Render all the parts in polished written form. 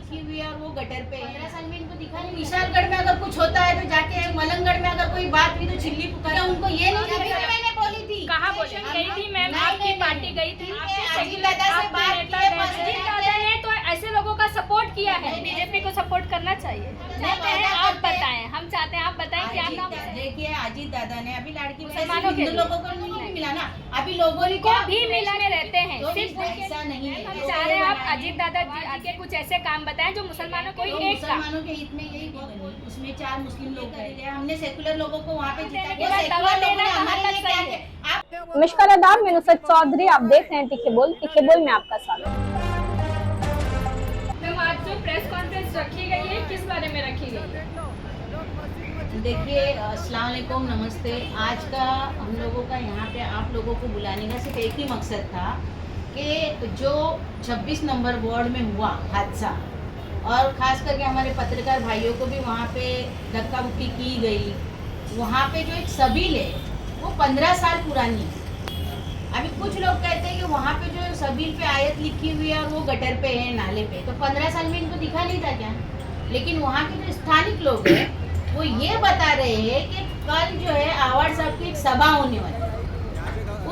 लिखी हुई है और वो गटर पे है। 15 साल में इनको दिखा नहीं। विशालगढ़ में अगर कुछ होता है तो जाके मलंगगढ़ में अगर कोई बात हुई तो चिल्ली पुकार, उनको ये नहीं दिख रहा है। मैंने बोली थी, कहाँ बोले गई थी मैम, आपकी पार्टी गई थी, अजीत दादा से बात की है। अजीत दादा ने तो ऐसे लोगों का सपोर्ट किया है, बीजेपी को सपोर्ट करना चाहिए। चाहते हैं आप बताएं, हम चाहते हैं आप बताएं क्या नाम है। देखिए अजीत दादा ने अभी लाड़की मुसलमानों के हिंदू लोगों को नहीं मिला ना, अभी लोगों ने को भी मिला में रहते हैं, तो सिर्फ ऐसा नहीं है। हम चाह रहे हैं आप अजीत दादा जी आके कुछ ऐसे काम बताएं जो मुसलमानों को तो एक काम। मुसलमानों के हित में यही बनी, उसमें 4 मुस्लिम लोग रह गए, हमने सेकुलर लोगों को वहाँ पे जिता के बाद दवा लेना कहाँ तक सही है? नमस्कार आदाब, मैं नुसरत चौधरी, आप देख रहे हैं तीखे बोल में आपका स्वागत। मैम आज जो प्रेस कॉन्फ्रेंस रखी गई है किस बारे में रखी गई है? देखिए अस्सलाम वालेकुम, नमस्ते। आज का हम लोगों का यहाँ पे आप लोगों को बुलाने का सिर्फ एक ही मकसद था कि जो 26 नंबर वार्ड में हुआ हादसा, और ख़ास करके हमारे पत्रकार भाइयों को भी वहाँ पे धक्का मुक्की की गई। वहाँ पे जो एक सबील है वो 15 साल पुरानी है। अभी कुछ लोग कहते हैं कि वहाँ पे जो सबील पे आयत लिखी हुई है और वो गटर पे है, नाले पे, तो 15 साल में इनको दिखा नहीं था क्या? लेकिन वहाँ के जो स्थानिक लोग हैं वो ये बता रहे हैं कि कल जो है आवाड़ साहब की एक सभा होने वाली है,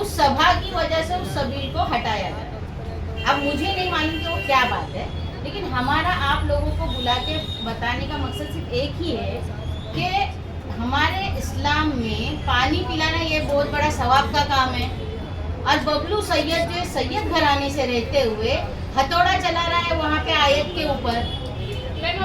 उस सभा की वजह से उस सबील को हटाया गया। अब मुझे नहीं मालूम कि वो क्या बात है, लेकिन हमारा आप लोगों को बुला के बताने का मकसद सिर्फ एक ही है कि हमारे इस्लाम में पानी पिलाना ये बहुत बड़ा सवाब का काम है। और बबलू सैयद जो सैयद घराने से रहते हुए हथौड़ा चला रहा है वहाँ पे आयत के ऊपर।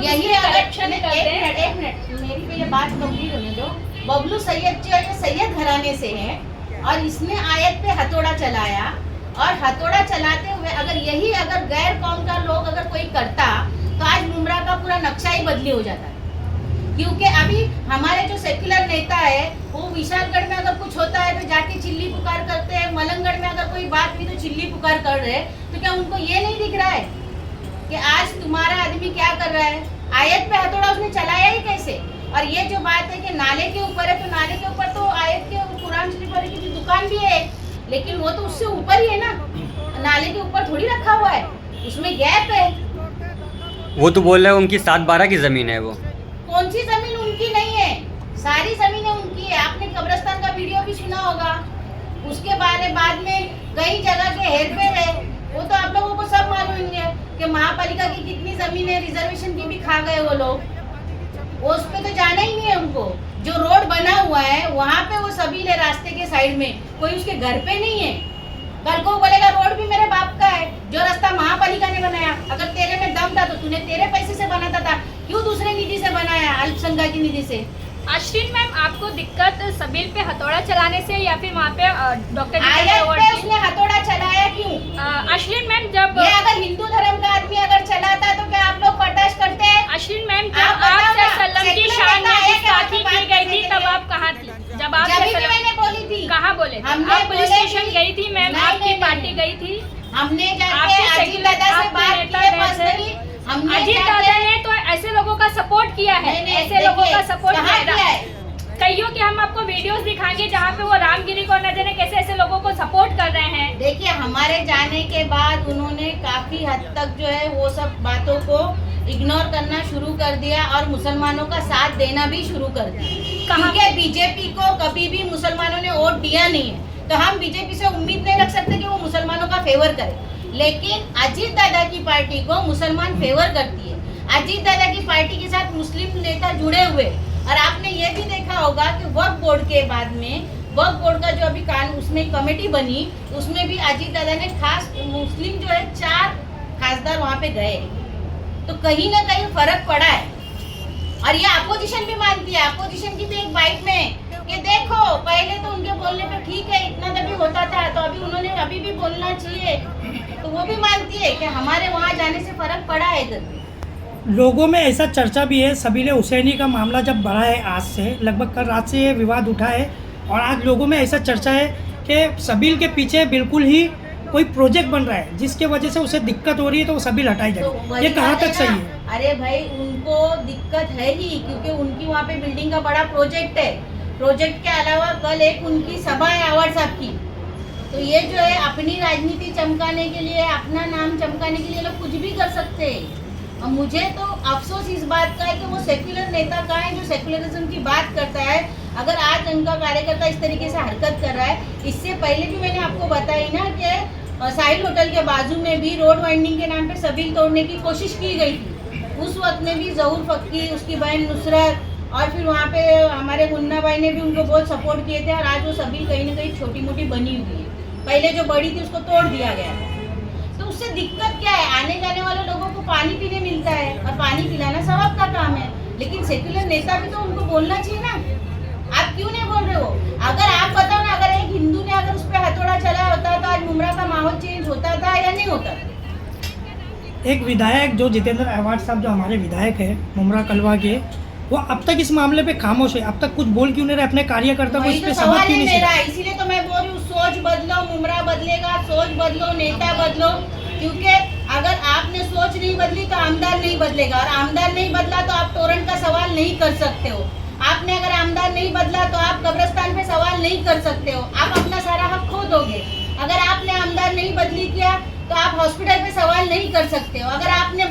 यही अगर एक मिनट मेरी पे ये बात कंप्लीट होने दो। बबलू सैयद जो है सैयद घराने से है और इसने आयत पे हथौड़ा चलाया, और हथौड़ा चलाते हुए अगर गैर कौम का लोग अगर कोई करता तो आज मुमरा का पूरा नक्शा ही बदली हो जाता। क्योंकि अभी हमारे जो सेक्युलर नेता है वो विशालगढ़ में अगर कुछ होता है तो जाके चिल्ली पुकार करते हैं, मलंगगढ़ में अगर कोई बात हुई तो चिल्ली पुकार कर रहे हैं। तो क्या उनको ये नहीं दिख रहा है कि आज तुम्हारा आदमी क्या कर रहा है? आयत पे हथौड़ा उसने चलाया ही कैसे? और ये जो बात है कि नाले के ऊपर है, तो नाले के ऊपर तो आयत के कुरान शरीफ वाले की दुकान भी है, लेकिन वो तो उससे ऊपर ही है ना, नाले के ऊपर थोड़ी रखा हुआ है, उसमें गैप है। वो तो बोल रहे हैं उनकी 7/12 की जमीन है। वो कौन सी जमीन उनकी नहीं है? सारी जमीनें उनकी है। आपने कब्रिस्तान का वीडियो भी सुना होगा। उसके बाद में कई जगह के हेरफेर है, वो तो आप लोगों को सब मालूम है कि महापालिका की कितनी जमीन है, रिजर्वेशन की भी खा गए वो लोग। वो उस पे तो जाना ही नहीं है उनको। जो रोड बना हुआ है वहाँ पे वो सबील है रास्ते के साइड में, कोई उसके घर पे नहीं है। कल को बोलेगा रोड भी मेरे बाप का है, जो रास्ता महापालिका ने बनाया। अगर तेरे में दम था तो तूने तेरे पैसे से बनाता था, क्यों दूसरे निधि से बनाया, अल्पसंख्यक की निधि से? अश्विन मैम आपको दिक्कत सबील पे हथौड़ा चलाने से या फिर वहाँ पे डॉक्टर आयत पे उसने हथौड़ा चलाया क्यों? अश्विन मैम जब ये अगर हिंदू धर्म का आदमी अगर चलाता तो क्या आप लोग बर्दाश्त करते हैं? अश्विन मैम जब आप सल्लम की शान में गुस्ताखी की गई थी तब आप कहाँ थी? जब आप मैंने बोली थी, कहाँ बोले? हमने आप पुलिस स्टेशन गई थी मैम, आपकी पार्टी गई थी, हमने जाके अजीत दादा से बात की है पर्सनली। हमने अजीत दादा ने तो ऐसे लोगों का सपोर्ट किया है, ऐसे लोगों का सपोर्ट किया है। कईयों के हम आपको वीडियोस दिखाएंगे जहाँ पे वो रामगिरी को न जाने कैसे ऐसे लोगों को सपोर्ट कर रहे हैं। देखिए हमारे जाने के बाद उन्होंने काफी हद तक जो है वो सब बातों को इग्नोर करना शुरू कर दिया और मुसलमानों का साथ देना भी शुरू कर दिया। क्योंकि बीजेपी को कभी भी मुसलमानों ने वोट दिया नहीं है, तो हम बीजेपी से उम्मीद नहीं रख सकते कि वो मुसलमानों का फेवर करे। लेकिन अजीत दादा की पार्टी को मुसलमान फेवर करती है। अजीत दादा की पार्टी के साथ मुस्लिम नेता जुड़े हुए, और आपने ये भी देखा होगा कि वक्फ बोर्ड के बाद में वक्फ बोर्ड का जो अभी कानून उसमें कमेटी बनी, उसमें भी अजीत दादा ने खास मुस्लिम जो है 4 खासदार वहाँ पे गए, तो कहीं ना कहीं फर्क पड़ा है। और ये अपोजिशन भी मानती है। अपोजिशन की भी एक बाइट में कि देखो पहले तो उनके बोलने पे ठीक है, इतना तभी होता था, तो अभी उन्होंने अभी भी बोलना चाहिए, तो वो भी मानती है कि हमारे वहाँ जाने से फर्क पड़ा है। इधर लोगों में ऐसा चर्चा भी है, सबील हुसैनी का मामला जब बढ़ा है आज से, लगभग कल रात से ये विवाद उठा है, और आज लोगों में ऐसा चर्चा है कि सबील के पीछे बिल्कुल ही कोई प्रोजेक्ट बन रहा है जिसके वजह से उसे दिक्कत हो रही है, तो वो सबील हटाई जाए। तो ये कहाँ तक सही है? अरे भाई उनको दिक्कत है ही, क्योंकि उनकी वहाँ पे बिल्डिंग का बड़ा प्रोजेक्ट है। प्रोजेक्ट के अलावा कल एक उनकी सभा है आवाड़ साहब की, तो ये जो है अपनी राजनीति चमकाने के लिए, अपना नाम चमकाने के लिए लोग कुछ भी कर सकते हैं। और मुझे तो अफसोस इस बात का है कि वो सेक्युलर नेता का है जो सेक्युलरिज्म की बात करता है। अगर आज उनका कार्यकर्ता इस तरीके से हरकत कर रहा है, इससे पहले भी मैंने आपको बताई ना कि साहिल होटल के बाजू में भी रोड वाइंडिंग के नाम पे सबील तोड़ने की कोशिश की गई थी। उस वक्त में भी जहूर फक्की, उसकी बहन नुसरत और फिर वहाँ पे हमारे मुन्ना भाई ने भी उनको बहुत सपोर्ट किए थे और आज वो सबील कहीं ना कहीं छोटी मोटी बनी हुई है। पहले जो बड़ी थी उसको तोड़ दिया गया था। तो उससे दिक्कत क्या है, आने जाने वाले लोगों को पानी पीने मिलता है और पानी पिलाना सबक का काम है, लेकिन सेक्युलर नेता भी तो उनको बोलना चाहिए ना। आप क्यों नहीं बोल रहे हो? अगर आप बताओ ना, अगर एक हिंदू ने अगर उस पर हथौड़ा चलाया होता तो आज मुमरा का माहौल चेंज होता था या नहीं होता? एक विधायक जो जितेंद्र अवार्ड साहब जो हमारे विधायक है मुमरा कलवा के, वो अब तक इस मामले पे खामोश है। अब तक कुछ बोल क्यों नहीं रहे अपने कार्यकर्ता को, इस पे सबक क्यों नहीं मेरा, इसीलिए तो मैं बोल रही हूँ सोच बदलो, मुमरा बदलेगा, सोच बदलो, नेता बदलो। क्योंकि अगर आपने सोच नहीं बदली तो आमदार नहीं बदलेगा, और आमदार नहीं बदला तो आप तोरण का सवाल नहीं कर सकते हो। आपने अगर आमदार नहीं बदला तो आप कब्रिस्तान पे सवाल नहीं कर सकते हो, आप अपना सारा हक खो दोगे। अगर आपने आमदार नहीं बदली किया तो आप हॉस्पिटल पे सवाल नहीं कर सकते हो। अगर आपने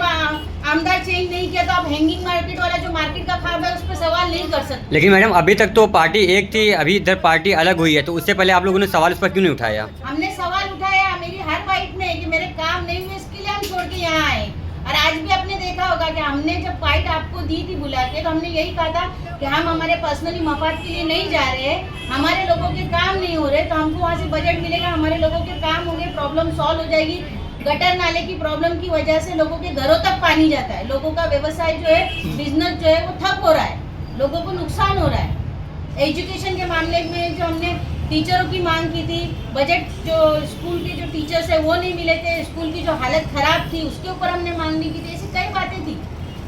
आमदार चेंज नहीं किया तो आप हैंगिंग मार्केट वाला जो मार्केट का खाब है उस पर सवाल नहीं कर सकते। लेकिन मैडम अभी तक तो पार्टी एक थी, अभी इधर पार्टी अलग हुई है, तो उससे पहले आप लोगों ने सवाल उस पर क्यों नहीं उठाया? हमने सवाल उठाया, मेरी हर फाइट में कि मेरे काम नहीं हुए, इसके लिए हम छोड़ के यहाँ आए। और आज भी आपने देखा होगा कि हमने जब फाइट आपको दी थी बुला के, तो हमने यही कहा था कि हम हमारे पर्सनली मफाद के लिए नहीं जा रहे हैं, हमारे लोगों के काम नहीं हो रहे, तो हमको वहाँ से बजट मिलेगा, हमारे लोगों के काम होंगे, प्रॉब्लम सॉल्व हो जाएगी। गटर नाले की प्रॉब्लम की वजह से लोगों के घरों तक पानी जाता है, लोगों का व्यवसाय जो है, बिजनेस जो है वो ठप हो रहा है, लोगों को नुकसान हो रहा है। एजुकेशन के मामले में जो हमने टीचरों की मांग की थी, बजट जो स्कूल के जो टीचर्स है वो नहीं मिले थे, स्कूल की जो हालत खराब थी उसके ऊपर हमने मांगनी की थी, ऐसी कई बातें थी।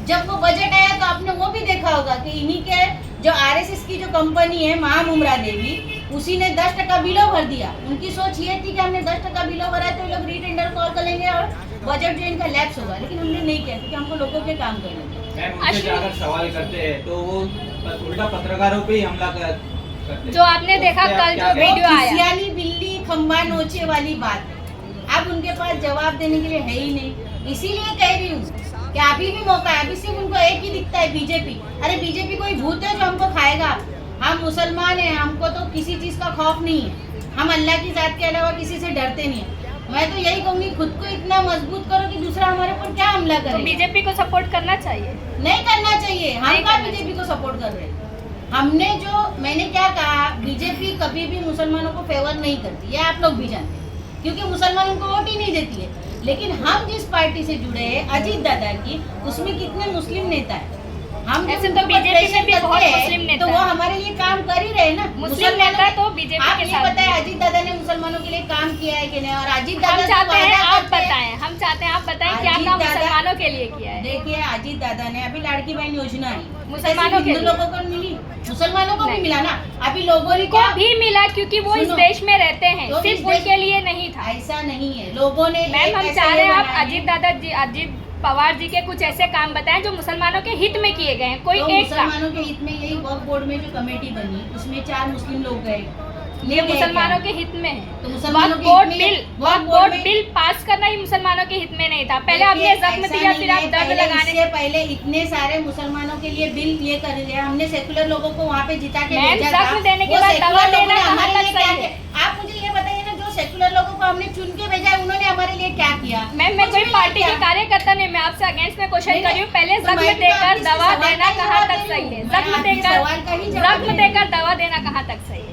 जब वो बजट आया तो आपने वो भी देखा होगा कि इन्हीं के जो आरएसएस की जो कंपनी है महामुमरा देवी, उसी ने 10% बिलो भर दिया। उनकी सोच ये थी कि हमने 10% बिलो भरा है तो लोग रीटेंडर कॉल कर लेंगे और बजट जो इनका लैप्स होगा, लेकिन हमने नहीं किया क्योंकि हमको लोगों के काम करने। अगर सवाल करते हैं तो वो उल्टा पत्रकारों पे ही हमला करते। जो आपने देखा कल जो वीडियो आया, यानी बिल्ली खंबा नोचे वाली बात है। अब उनके पास जवाब देने के लिए है ही नहीं, इसीलिए कह रही हूँ कि अभी भी मौका है। अभी सिर्फ उनको एक ही दिखता है, बीजेपी। अरे बीजेपी कोई भूत है जो हमको खाएगा? हम मुसलमान हैं, हमको तो किसी चीज़ का खौफ नहीं है, हम अल्लाह की जात के अलावा किसी से डरते नहीं है। मैं तो यही कहूँगी, खुद को इतना मजबूत करो कि दूसरा हमारे ऊपर क्या हमला करे। तो बीजेपी को सपोर्ट करना चाहिए? नहीं करना चाहिए। हम क्या बीजेपी को सपोर्ट कर रहे हैं? हमने जो, मैंने क्या कहा, बीजेपी कभी भी मुसलमानों को फेवर नहीं करती, ये आप लोग भी जानते हैं, क्योंकि मुसलमानों को वोट ही नहीं देती है। लेकिन हम जिस पार्टी से जुड़े हैं, अजीत दादा की, उसमें कितने मुस्लिम नेता है। हम ऐसे तो बीजेपी में भी बहुत मुस्लिम नेता तो वो हमारे लिए काम कर ही रहे ना। मुस्लिम नेता तो बीजेपी के साथ। आप ये बताएं अजीत दादा ने मुसलमानों के लिए काम किया है कि नहीं? और अजीत दादा हम चाहते हैं आप बताएं, हम चाहते हैं आप बताएं क्या काम मुसलमानों के लिए किया है। देखिए अजीत दादा ने अभी लाड़की बहन योजना आई, मुसलमानों के लोगों को मिली, मुसलमानों को भी मिला ना। अभी लोगों ने को भी मिला क्योंकि वो इस देश में रहते हैं, तो सिर्फ उनके लिए नहीं था। ऐसा नहीं है, लोगों ने। मैम हम चाह रहे हैं आप अजीत पवार जी के कुछ ऐसे काम बताएं जो मुसलमानों के हित में किए गए हैं, कोई तो एक काम। मुसलमानों के हित में यही वक्फ बोर्ड में जो कमेटी बनी, उसमें 4 मुस्लिम लोग गए, ये मुसलमानों के हित में है। तो मुसलमानों के वक्फ बोर्ड बिल पास करना ही मुसलमानों के हित में नहीं था। पहले आपने जख्म दिया, फिर आप दर्द लगाने। इससे पहले इतने सारे मुसलमानों के लिए बिल ये कर लिया हमने, सेकुलर लोगों को वहाँ पे जिता के भेजा था। जख्म देने के बाद दवा देना कहाँ तक सही है? आप मुझे ये बताइए ना, जो सेकुलर लोगों को हमने चुन के भेजा, उन्होंने हमारे लिए क्या किया? मैम मैं कोई पार्टी की कार्यकर्ता नहीं, मैं आपसे अगेंस्ट में क्वेश्चन कर रही हूँ। पहले जख्म देकर दवा देना कहाँ तक सही है? जख्म देकर दवा देना कहाँ तक सही है?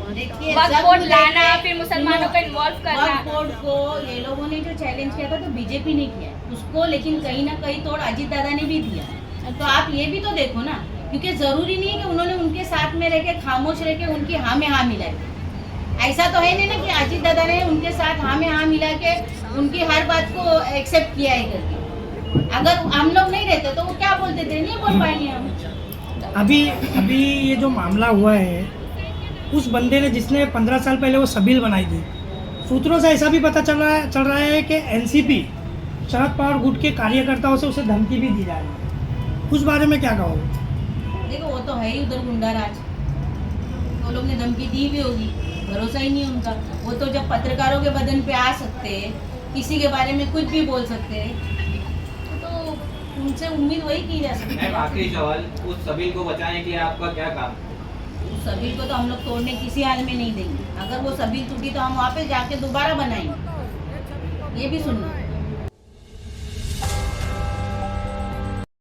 वक्फ बोर्ड लाना, फिर मुसलमानों को इन्वॉल्व करना। वक्फ बोर्ड को ये लोगों ने जो चैलेंज किया था तो बीजेपी ने किया उसको, लेकिन कहीं ना कहीं तोड़ अजीत दादा ने भी दिया। तो आप ये भी तो देखो ना, क्योंकि जरूरी नहीं है कि उन्होंने उनके साथ में रह के खामोश रह के उनकी हाँ में हाँ मिलाई। ऐसा तो है नहीं ना कि अजीत दादा ने उनके साथ हाँ में हाँ मिला के उनकी हर बात को एक्सेप्ट किया है करके। अगर हम लोग नहीं रहते तो वो क्या बोलते थे, नहीं बोल पाएंगे हम। अभी ये जो मामला हुआ है, उस बंदे ने जिसने 15 साल पहले वो सबील बनाई थी, सूत्रों से ऐसा भी पता चल रहा है कि एनसीपी शरद पवार गुट के कार्यकर्ताओं से उसे धमकी भी दी जा रही है। उस बारे में क्या कहोगे? देखो वो तो है ही उधर गुंडा राज, वो लोग ने धमकी दी भी होगी, भरोसा ही नहीं है उनका। वो तो जब पत्रकारों के बदन पे आ सकते हैं, किसी के बारे में कुछ भी बोल सकते हैं, तो उनसे उम्मीद वही की जा सकती मैम है। आखिरी सवाल, उस सभी को बचाने के लिए आपका क्या काम? उस सभी को तो हम लोग तोड़ने किसी हाल में नहीं देंगे। अगर वो सभी टूटी तो हम वापस जाके दोबारा बनाएंगे। ये भी सुनना।